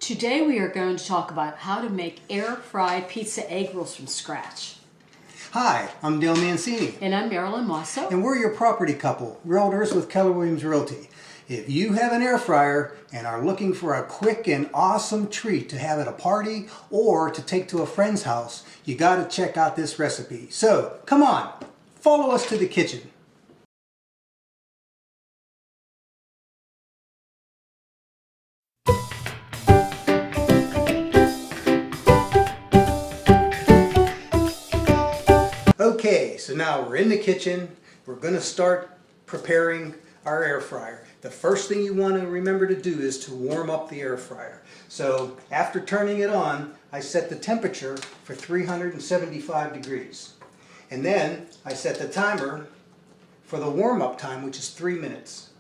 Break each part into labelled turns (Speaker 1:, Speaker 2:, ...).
Speaker 1: Today we are going to talk about how to make air-fried pizza egg rolls from scratch.
Speaker 2: Hi, I'm Dale Mancini.
Speaker 1: And I'm Marilyn Dale.
Speaker 2: And we're your property couple, realtors with Keller Williams Realty. If you have an air fryer and are looking for a quick and awesome treat to have at a party or to take to a friend's house, you got to check out this recipe. So come on, follow us to the kitchen. Okay, so now we're in the kitchen. We're going to start preparing our air fryer. The first thing you want to remember to do is to warm up the air fryer. So after turning it on, I set the temperature for 375 degrees. And then I set the timer for the warm-up time, which is 3 minutes.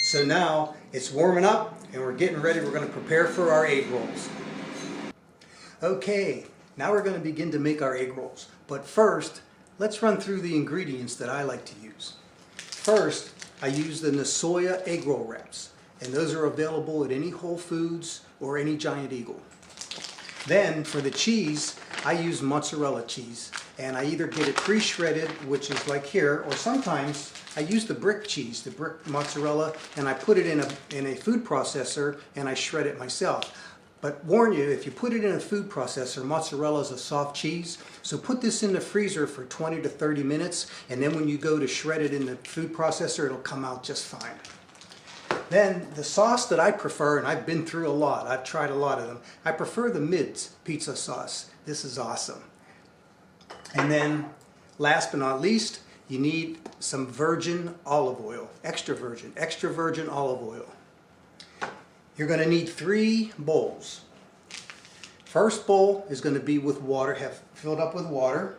Speaker 2: So now it's warming up and we're getting ready. We're going to prepare for our egg rolls. Okay, now we're going to begin to make our egg rolls. But first, let's run through the ingredients that I like to use. First, I use the Nasoya egg roll wraps, and those are available at any Whole Foods or any Giant Eagle. Then for the cheese, I use mozzarella cheese, and I either get it pre-shredded, which is like here, or sometimes I use the brick cheese, the brick mozzarella, and I put it in a food processor and I shred it myself. But warn you, if you put it in a food processor, mozzarella is a soft cheese, so put this in the freezer for 20 to 30 minutes, and then when you go to shred it in the food processor, it'll come out just fine. Then the sauce that I prefer, and I've been through a lot, I've tried a lot of them, I prefer the Mids pizza sauce. This is awesome. And then, last but not least, you need some virgin olive oil, extra virgin olive oil. You're going to need 3 bowls. First bowl is going to be with water, filled up with water.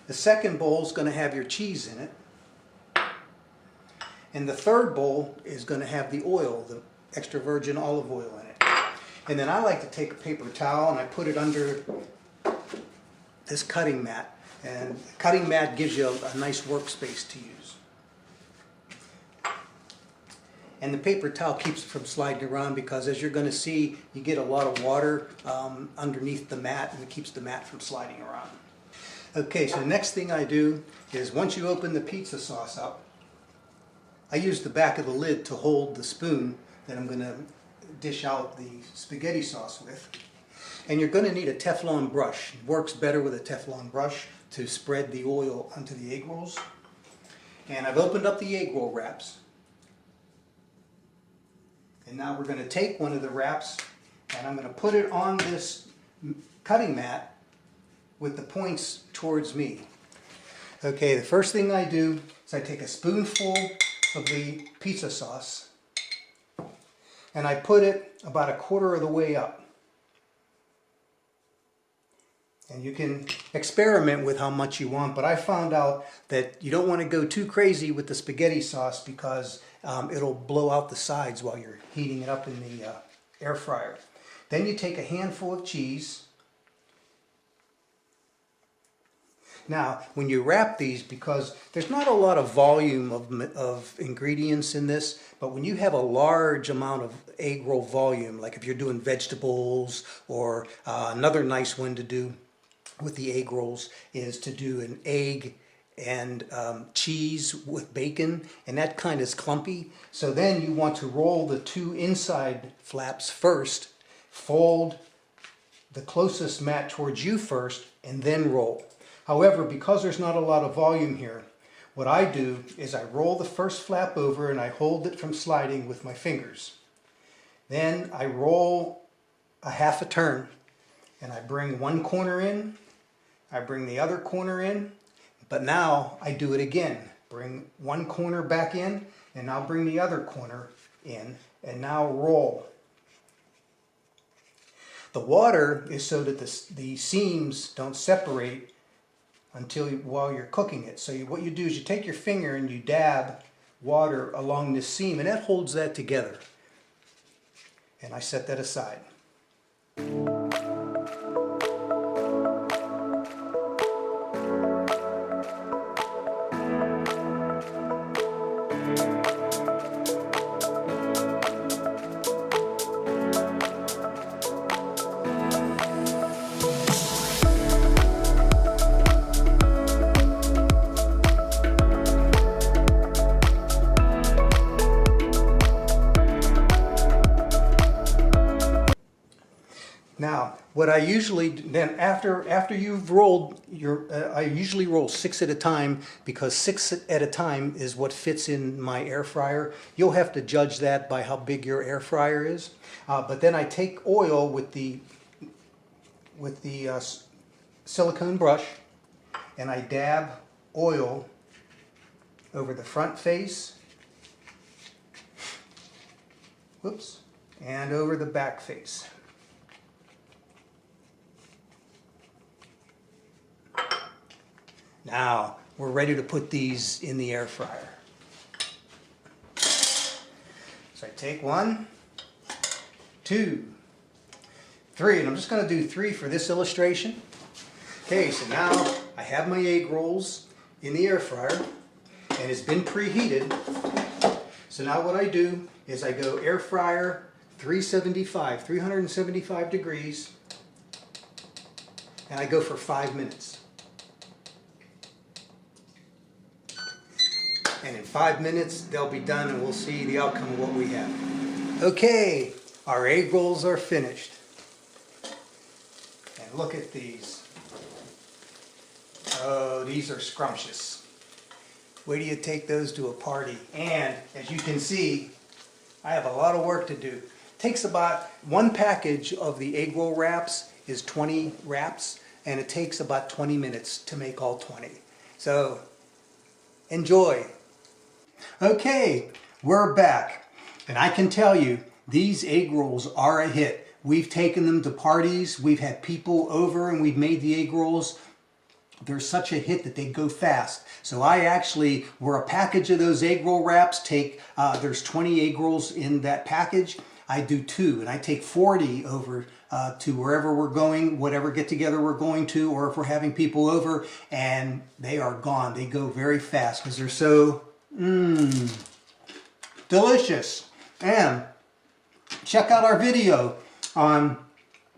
Speaker 2: The second bowl is going to have your cheese in it. And the third bowl is going to have the oil, the extra virgin olive oil in it. And then I like to take a paper towel and I put it under this cutting mat. And the cutting mat gives you a nice workspace to use. And the paper towel keeps it from sliding around because, as you're going to see, you get a lot of water underneath the mat and it keeps the mat from sliding around. Okay, so the next thing I do is once you open the pizza sauce up, I use the back of the lid to hold the spoon that I'm going to dish out the spaghetti sauce with. And you're going to need a Teflon brush. It works better with a Teflon brush to spread the oil onto the egg rolls. And I've opened up the egg roll wraps. And now we're going to take one of the wraps and I'm going to put it on this cutting mat with the points towards me. Okay, the first thing I do is I take a spoonful of the pizza sauce and I put it about 1/4 of the way up. And you can experiment with how much you want, but I found out that you don't want to go too crazy with the spaghetti sauce because it'll blow out the sides while you're heating it up in the air fryer. Then you take a handful of cheese. Now, when you wrap these, because there's not a lot of volume of ingredients in this, but when you have a large amount of egg roll volume, like if you're doing vegetables, or another nice one to do with the egg rolls is to do an egg and cheese with bacon, and that kind is clumpy. So then you want to roll the 2 inside flaps first, fold the closest mat towards you first, and then roll. However, because there's not a lot of volume here, what I do is I roll the first flap over and I hold it from sliding with my fingers. Then I roll a 1/2 turn and I bring one corner in, I bring the other corner in, but now I do it again. Bring one corner back in, and now bring the other corner in, and now roll. The water is so that the seams don't separate while you're cooking it. So what you do is you take your finger and you dab water along this seam, and that holds that together. And I set that aside. what I usually then after you've rolled your I usually roll 6 at a time, because 6 at a time is what fits in my air fryer. You'll have to judge that by how big your air fryer is. But then I take oil with the silicone brush, and I dab oil over the front face, whoops, and over the back face. Now we're ready to put these in the air fryer. So I take 1, 2, 3, and I'm just going to do 3 for this illustration. Okay, so now I have my egg rolls in the air fryer, and it's been preheated. So now what I do is I go air fryer 375 degrees, and I go for 5 minutes. And in 5 minutes they'll be done, and we'll see the outcome of what we have. Okay, our egg rolls are finished. And look at these. Oh, these are scrumptious. Wait till you take those to a party. And as you can see, I have a lot of work to do. It takes about, one package of the egg roll wraps is 20 wraps, and it takes about 20 minutes to make all 20. So enjoy. Okay, we're back, and I can tell you these egg rolls are a hit. We've taken them to parties, we've had people over, and we've made the egg rolls. They're such a hit that they go fast. So I actually, where a package of those egg roll wraps there's 20 egg rolls in that package, I do 2, and I take 40 over to wherever we're going, whatever get together we're going to, or if we're having people over, and they are gone. They go very fast because they're so delicious. And check out our video on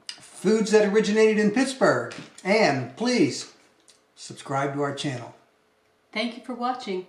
Speaker 2: foods that originated in Pittsburgh, and please subscribe to our channel.
Speaker 1: Thank you for watching.